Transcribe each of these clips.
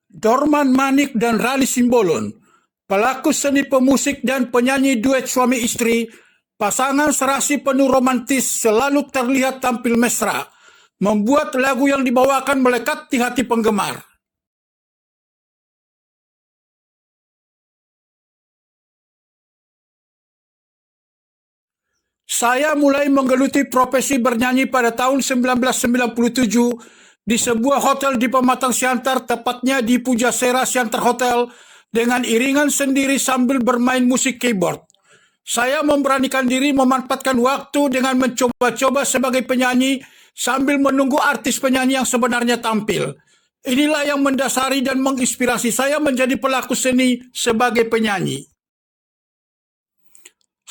Dorman Manik dan Rani Simbolon, pelaku seni pemusik dan penyanyi duet suami istri, pasangan serasi penuh romantis selalu terlihat tampil mesra, membuat lagu yang dibawakan melekat di hati penggemar. Saya mulai menggeluti profesi bernyanyi pada tahun 1997 di sebuah hotel di Pematang Siantar, tepatnya di Pujasera Siantar Hotel, dengan iringan sendiri sambil bermain musik keyboard. Saya memberanikan diri memanfaatkan waktu dengan mencoba-coba sebagai penyanyi sambil menunggu artis penyanyi yang sebenarnya tampil. Inilah yang mendasari dan menginspirasi saya menjadi pelaku seni sebagai penyanyi.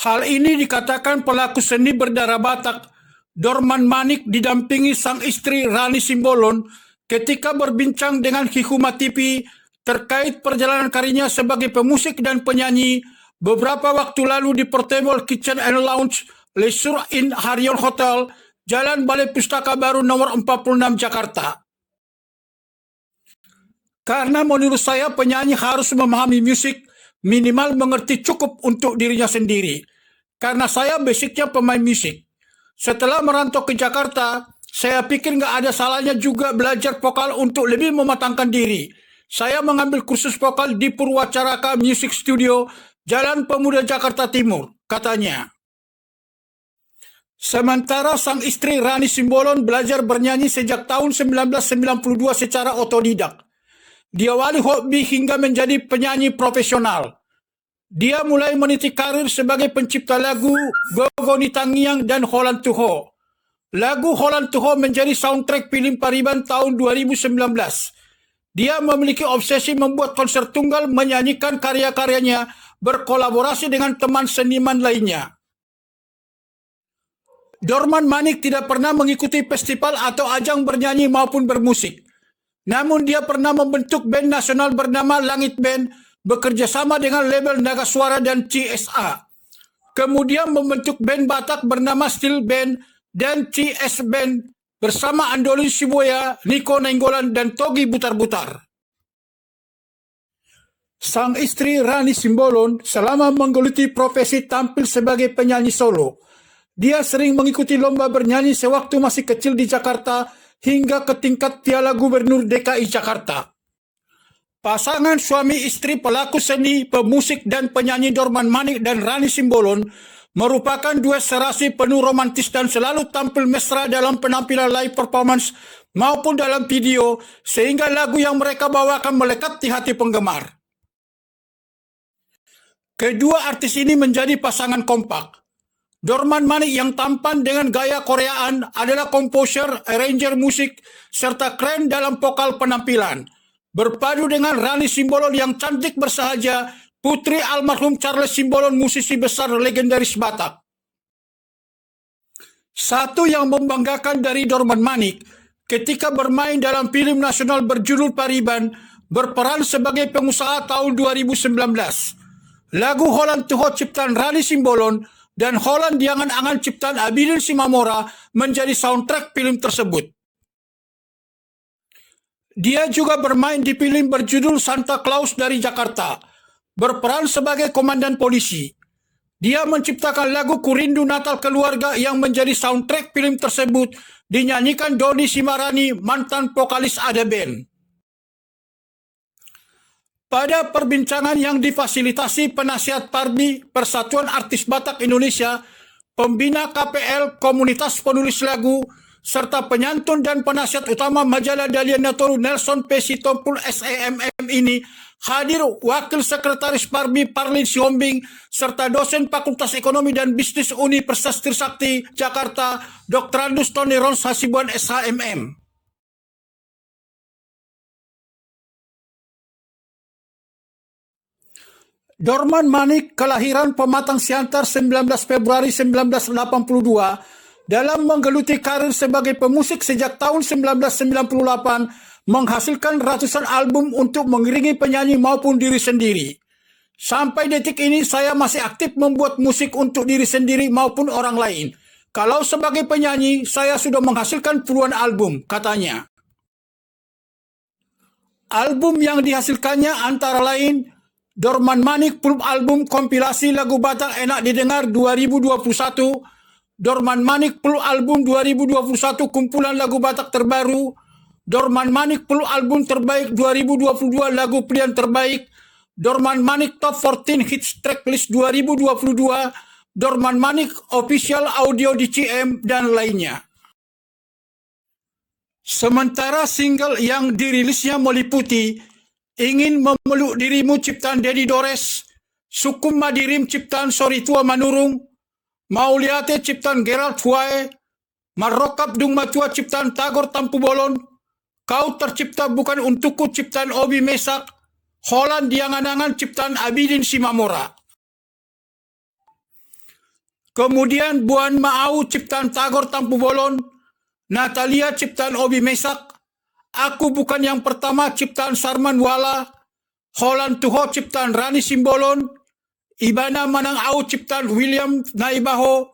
Hal ini dikatakan pelaku seni berdarah Batak, Dorman Manik, didampingi sang istri Rani Simbolon ketika berbincang dengan Hikuma TV terkait perjalanan karirnya sebagai pemusik dan penyanyi beberapa waktu lalu di Portable Kitchen and Lounge Leisure Inn Harion Hotel, Jalan Balai Pustaka Baru nomor 46 Jakarta. Karena menurut saya penyanyi harus memahami musik, minimal mengerti cukup untuk dirinya sendiri. Karena saya basicnya pemain musik. Setelah merantau ke Jakarta, saya pikir nggak ada salahnya juga belajar vokal untuk lebih mematangkan diri. Saya mengambil kursus vokal di Purwacaraka Music Studio, Jalan Pemuda Jakarta Timur, katanya. Sementara sang istri Rani Simbolon belajar bernyanyi sejak tahun 1992 secara otodidak. Diawali hobi hingga menjadi penyanyi profesional. Dia mulai meniti karir sebagai pencipta lagu Gogoni Tangiang dan Holland to Ho. Lagu Holland to Ho menjadi soundtrack film Pariban tahun 2019. Dia memiliki obsesi membuat konser tunggal, menyanyikan karya-karyanya, berkolaborasi dengan teman seniman lainnya. Dorman Manik tidak pernah mengikuti festival atau ajang bernyanyi maupun bermusik. Namun dia pernah membentuk band nasional bernama Langit Band, bekerja sama dengan label Naga Suara dan CSA. Kemudian membentuk band Batak bernama Steel Band dan CS Band bersama Andolin Siboya, Niko Nenggolan, dan Togi Butar-Butar. Sang istri Rani Simbolon selama menggeluti profesi tampil sebagai penyanyi solo. Dia sering mengikuti lomba bernyanyi sewaktu masih kecil di Jakarta, hingga ke tingkat Piala Gubernur DKI Jakarta. Pasangan suami istri pelaku seni, pemusik, dan penyanyi Dorman Manik dan Rani Simbolon merupakan duet serasi penuh romantis dan selalu tampil mesra dalam penampilan live performance maupun dalam video, sehingga lagu yang mereka bawakan melekat di hati penggemar. Kedua artis ini menjadi pasangan kompak. Dorman Manik yang tampan dengan gaya Koreaan adalah komposer, arranger musik, serta keren dalam vokal penampilan. Berpadu dengan Rani Simbolon yang cantik bersahaja, putri almarhum Charles Simbolon, musisi besar legendaris Batak. Satu yang membanggakan dari Dorman Manik, ketika bermain dalam film nasional berjudul Pariban, berperan sebagai pengusaha tahun 2019. Lagu Holland to Ho ciptaan Rani Simbolon dan Holland di Angan-Angan ciptaan Abidin Simamora menjadi soundtrack film tersebut. Dia juga bermain di film berjudul Santa Claus dari Jakarta, berperan sebagai komandan polisi. Dia menciptakan lagu Kurindu Natal Keluarga yang menjadi soundtrack film tersebut, dinyanyikan Doni Simarani, mantan vokalis Ada Band. Pada perbincangan yang difasilitasi penasihat Parbi, Persatuan Artis Batak Indonesia, pembina KPL, Komunitas Penulis Lagu, serta penyantun dan penasihat utama majalah Dalian Natoru Nelson P. Sitompul SEMM ini, hadir Wakil Sekretaris Parbi Parlin Sihombing, serta dosen Fakultas Ekonomi dan Bisnis Universitas Trisakti, Jakarta, Dr. Andus Tony Rons Hasibuan SHMM. Dorman Manik kelahiran Pematang Siantar 19 Februari 1982, dalam menggeluti karir sebagai pemusik sejak tahun 1998, menghasilkan ratusan album untuk mengiringi penyanyi maupun diri sendiri. Sampai detik ini saya masih aktif membuat musik untuk diri sendiri maupun orang lain. Kalau sebagai penyanyi, saya sudah menghasilkan puluhan album, katanya. Album yang dihasilkannya antara lain Dorman Manik Pulp Album kompilasi lagu Batak enak didengar 2021, Dorman Manik Pulp Album 2021 kumpulan lagu Batak terbaru, Dorman Manik Pulp Album terbaik 2022 lagu pilihan terbaik, Dorman Manik Top 14 Hits Tracklist 2022, Dorman Manik Official Audio DCM, dan lainnya. Sementara single yang dirilisnya meliputi Ingin Memeluk Dirimu ciptaan Dedi Dores, Sukum Madirim ciptaan Soritua Manurung, Mauliate ciptaan Gerald Fuae, Marokap Dung Matua ciptaan Tagor Tampu Bolon, Kau Tercipta Bukan Untukku ciptaan Obi Mesak, Holland Diangan-angan ciptaan Abidin Simamora. Kemudian Buan Maau ciptaan Tagor Tampu Bolon, Natalia ciptaan Obi Mesak, Aku Bukan Yang Pertama ciptaan Sarman Wala, Holland Tuho ciptaan Rani Simbolon, Ibana Manang Au ciptaan William Naibaho,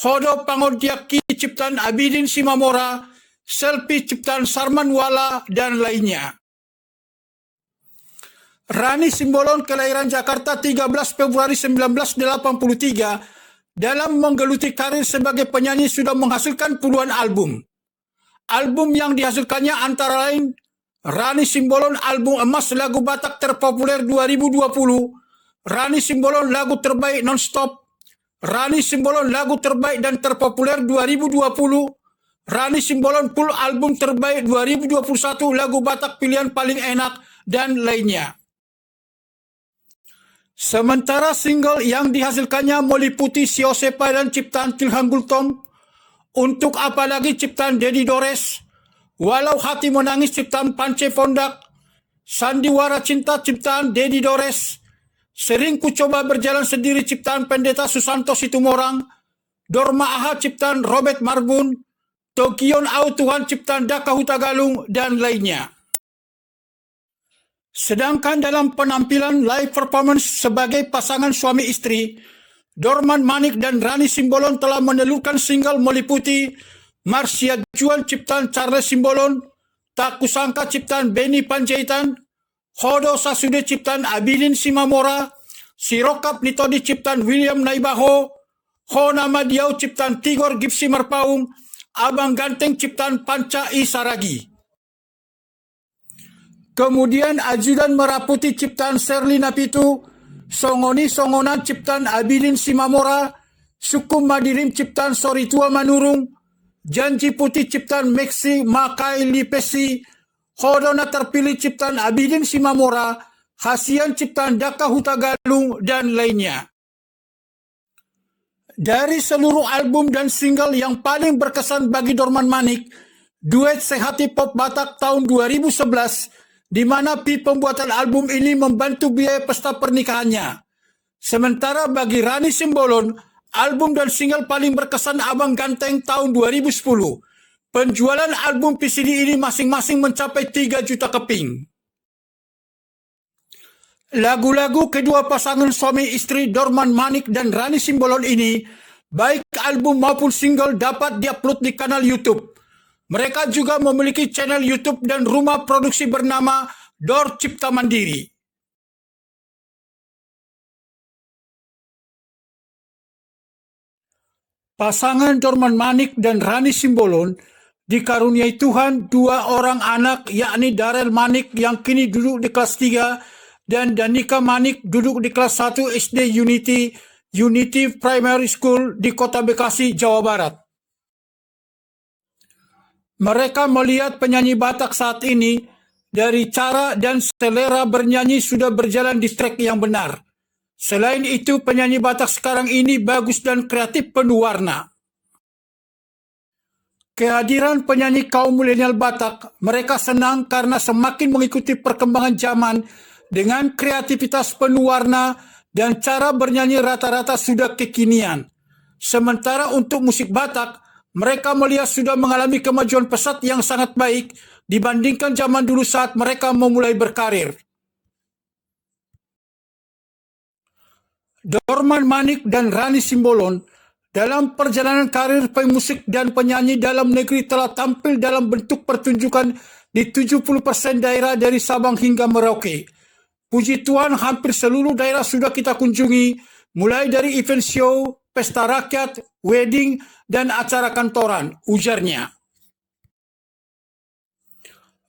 Hodo Pangontiaki ciptaan Abidin Simamora, Selfie ciptaan Sarman Wala, dan lainnya. Rani Simbolon kelahiran Jakarta 13 Februari 1983, dalam menggeluti karir sebagai penyanyi sudah menghasilkan puluhan album. Album yang dihasilkannya antara lain Rani Simbolon Album Emas Lagu Batak Terpopuler 2020, Rani Simbolon Lagu Terbaik Nonstop, Rani Simbolon Lagu Terbaik dan Terpopuler 2020, Rani Simbolon Full Album Terbaik 2021 Lagu Batak Pilihan Paling Enak, dan lainnya. Sementara single yang dihasilkannya meliputi Siosepa dan ciptaan Tilham Gultom, Untuk Apa Lagi ciptaan Dedi Dores, Walau Hati Menangis ciptaan Pance Pondak, Sandiwara Cinta ciptaan Dedi Dores, Sering Ku Coba Berjalan Sendiri ciptaan Pendeta Susanto Situmorang, Dorma Aha ciptaan Robert Marbun, Tokion Au Tuhan ciptaan Daka Hutagalung, dan lainnya. Sedangkan dalam penampilan live performance sebagai pasangan suami istri, Dorman Manik dan Rani Simbolon telah menelurkan single meliputi Marsia Juan ciptaan Charles Simbolon, Tak Kusangka ciptaan Benny Panjaitan, Hodo Sasude ciptaan Abidin Simamora, Sirokap Nitodi ciptaan William Naibaho, Ho Nama Diau ciptaan Tigor Gipsi Marpaung, Abang Ganteng ciptaan Panca Isaragi. Kemudian Ajudan Meraputi ciptaan Serlina Pitu, Songoni Songonan ciptaan Abidin Simamora, Sukum Madirim ciptaan Soritua Manurung, Janji Putih ciptaan Meksi Makai Lipesi, Hodona Terpilih ciptaan Abidin Simamora, Hasian ciptaan Daka Hutagalung, dan lainnya. Dari seluruh album dan single yang paling berkesan bagi Dorman Manik, duet Sehati Pop Batak tahun 2011, di mana pembuatan album ini membantu biaya pesta pernikahannya. Sementara bagi Rani Simbolon, album dan single paling berkesan Abang Ganteng tahun 2010. Penjualan album PCD ini masing-masing mencapai 3 juta keping. Lagu-lagu kedua pasangan suami istri Dorman Manik dan Rani Simbolon ini, baik album maupun single, dapat diupload di kanal YouTube. Mereka juga memiliki channel YouTube dan rumah produksi bernama Dor Cipta Mandiri. Pasangan Dorman Manik dan Rani Simbolon dikaruniai Tuhan 2 orang anak, yakni Darel Manik yang kini duduk di kelas 3 dan Danika Manik duduk di kelas 1 SD Unity Primary School di Kota Bekasi, Jawa Barat. Mereka melihat penyanyi Batak saat ini dari cara dan selera bernyanyi sudah berjalan di track yang benar. Selain itu, penyanyi Batak sekarang ini bagus dan kreatif penuh warna. Kehadiran penyanyi kaum milenial Batak, mereka senang karena semakin mengikuti perkembangan zaman dengan kreativitas penuh warna dan cara bernyanyi rata-rata sudah kekinian. Sementara untuk musik Batak, mereka melihat sudah mengalami kemajuan pesat yang sangat baik dibandingkan zaman dulu saat mereka memulai berkarir. Dorman Manik dan Rani Simbolon dalam perjalanan karir pemusik dan penyanyi dalam negeri telah tampil dalam bentuk pertunjukan di 70% daerah dari Sabang hingga Merauke. Puji Tuhan, hampir seluruh daerah sudah kita kunjungi, mulai dari event show, pesta rakyat, wedding, dan acara kantoran, ujarnya.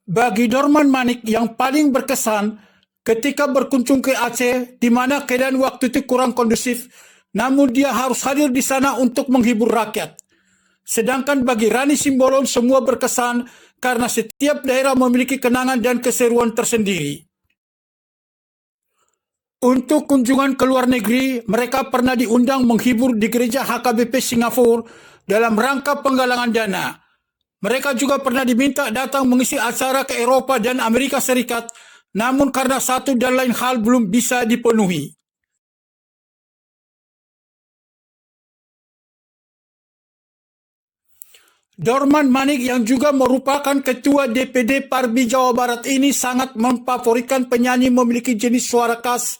Bagi Dorman Manik, yang paling berkesan ketika berkunjung ke Aceh, di mana keadaan waktu itu kurang kondusif, namun dia harus hadir di sana untuk menghibur rakyat. Sedangkan bagi Rani Simbolon, semua berkesan karena setiap daerah memiliki kenangan dan keseruan tersendiri. Untuk kunjungan ke luar negeri, mereka pernah diundang menghibur di gereja HKBP Singapura dalam rangka penggalangan dana. Mereka juga pernah diminta datang mengisi acara ke Eropa dan Amerika Serikat, namun karena satu dan lain hal belum bisa dipenuhi. Dorman Manik yang juga merupakan Ketua DPD Parbi Jawa Barat ini sangat memfavoritkan penyanyi memiliki jenis suara khas,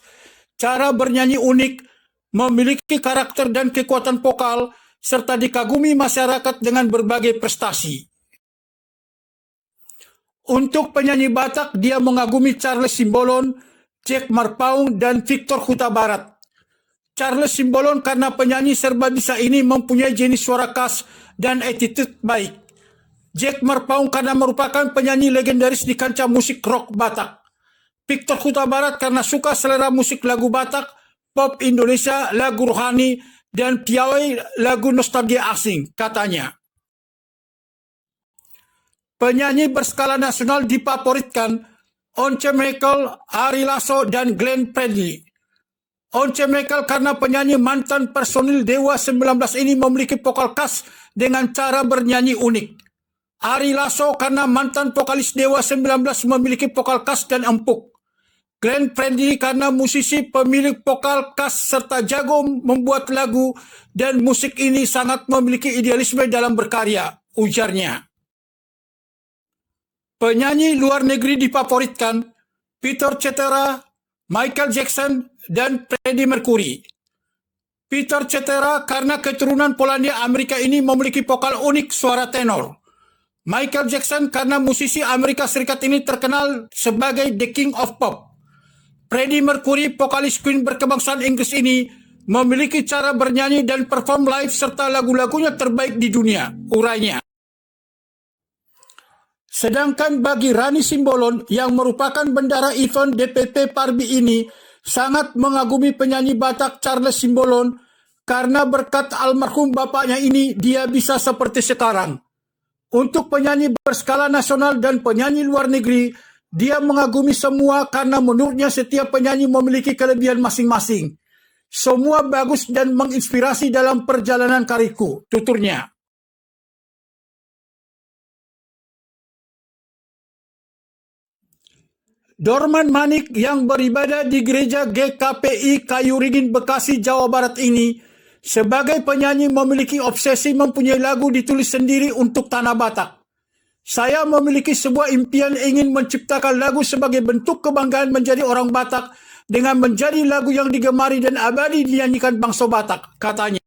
cara bernyanyi unik, memiliki karakter dan kekuatan vokal, serta dikagumi masyarakat dengan berbagai prestasi. Untuk penyanyi Batak, dia mengagumi Charles Simbolon, Jack Marpaung, dan Victor Huta Barat. Charles Simbolon karena penyanyi serba bisa ini mempunyai jenis suara khas dan attitude baik. Jack Marpaung karena merupakan penyanyi legendaris di kancah musik rock Batak. Victor Huta Barat karena suka selera musik lagu Batak, pop Indonesia, lagu rohani, dan piawai lagu nostalgia asing, katanya. Penyanyi berskala nasional difavoritkan Once Michael, Ari Lasso, dan Glenn Fredly. Once Michael karena penyanyi mantan personil Dewa 19 ini memiliki vokal khas dengan cara bernyanyi unik. Ari Lasso karena mantan vokalis Dewa 19 memiliki vokal khas dan empuk. Glenn Fredly karena musisi pemilik vokal khas serta jago membuat lagu dan musik ini sangat memiliki idealisme dalam berkarya, ujarnya. Penyanyi luar negeri difavoritkan Peter Cetera, Michael Jackson, dan Freddie Mercury. Peter Cetera karena keturunan Polandia Amerika ini memiliki vokal unik suara tenor. Michael Jackson karena musisi Amerika Serikat ini terkenal sebagai The King of Pop. Freddie Mercury, vokalis Queen berkebangsaan Inggris ini, memiliki cara bernyanyi dan perform live serta lagu-lagunya terbaik di dunia, urainya. Sedangkan bagi Rani Simbolon yang merupakan bendara event DPP Parbi ini sangat mengagumi penyanyi Batak Charles Simbolon karena berkat almarhum bapaknya ini dia bisa seperti sekarang. Untuk penyanyi berskala nasional dan penyanyi luar negeri, dia mengagumi semua karena menurutnya setiap penyanyi memiliki kelebihan masing-masing. Semua bagus dan menginspirasi dalam perjalanan karirku, tuturnya. Dorman Manik yang beribadah di gereja GKPI Kayuringin Bekasi, Jawa Barat ini sebagai penyanyi memiliki obsesi mempunyai lagu ditulis sendiri untuk tanah Batak. Saya memiliki sebuah impian ingin menciptakan lagu sebagai bentuk kebanggaan menjadi orang Batak dengan menjadi lagu yang digemari dan abadi dinyanyikan bangsa Batak, katanya.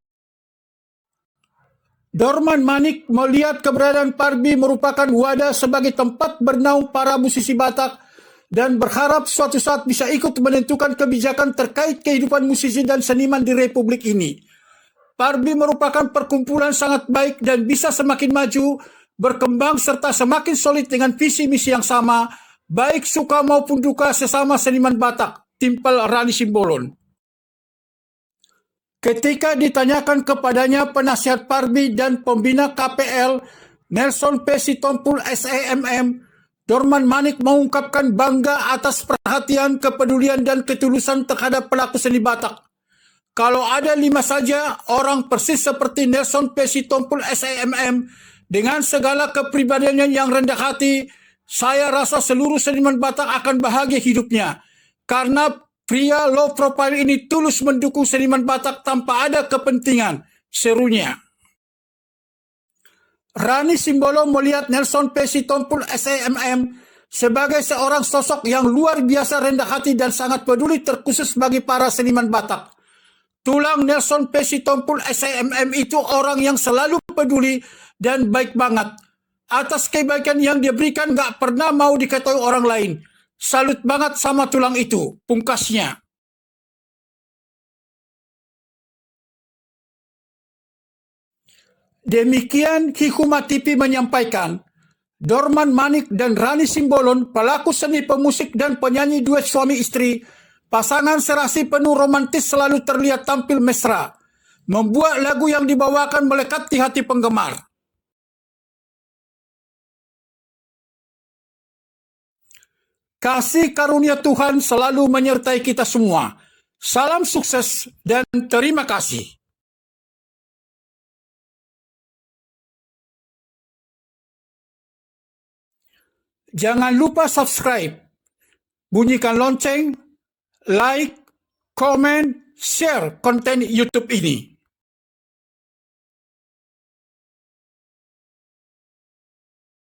Dorman Manik melihat keberadaan Parbi merupakan wadah sebagai tempat bernaung para musisi Batak dan berharap suatu saat bisa ikut menentukan kebijakan terkait kehidupan musisi dan seniman di Republik ini. Parbi merupakan perkumpulan sangat baik dan bisa semakin maju, berkembang serta semakin solid dengan visi misi yang sama, baik suka maupun duka sesama seniman Batak, timpal Rani Simbolon. Ketika ditanyakan kepadanya penasihat Parbi dan pembina KPL, Nelson P. Sitompul SEMM, Dorman Manik mengungkapkan bangga atas perhatian, kepedulian, dan ketulusan terhadap pelaku seni Batak. Kalau ada 5 saja orang persis seperti Nelson P. Sitompul SEMM dengan segala kepribadiannya yang rendah hati, saya rasa seluruh seniman Batak akan bahagia hidupnya. Karena pria low profile ini tulus mendukung seniman Batak tanpa ada kepentingan, serunya. Rani Simbolon melihat Nelson P. Sitompul SEMM sebagai seorang sosok yang luar biasa rendah hati dan sangat peduli terkhusus bagi para seniman Batak. Tulang Nelson P. Sitompul SEMM itu orang yang selalu peduli dan baik banget. atas kebaikan yang dia berikan gak pernah mau diketahui orang lain. Salut banget sama tulang itu, pungkasnya. Demikian Hikuma TV menyampaikan. Dorman Manik dan Rani Simbolon, pelaku seni pemusik dan penyanyi duet suami istri, pasangan serasi penuh romantis selalu terlihat tampil mesra, membuat lagu yang dibawakan melekat di hati penggemar. Kasih karunia Tuhan selalu menyertai kita semua. Salam sukses dan terima kasih. Jangan lupa subscribe, bunyikan lonceng, like, komen, share konten YouTube ini.